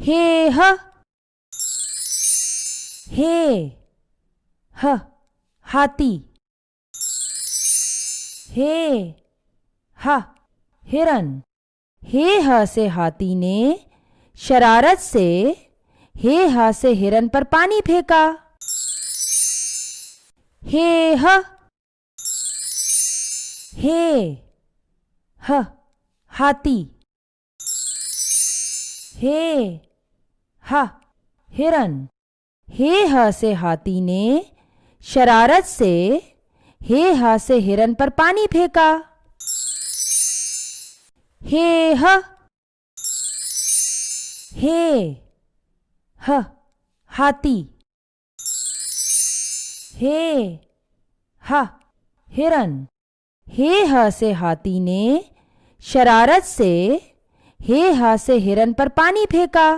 हे ह हे ह हाथी। हे ह हिरन। हे ह से हाथी ने शरारत से हे ह से हिरन पर पानी फेंका। हे ह हे ह हाथी। हे ह हिरन। हे ह से हाथी ने शरारत से हे ह से हिरन पर पानी फेंका। हे ह हे ह हाथी। हे ह हिरन। हे ह से हाथी ने शरारत से हे ह से हिरन पर पानी फेंका।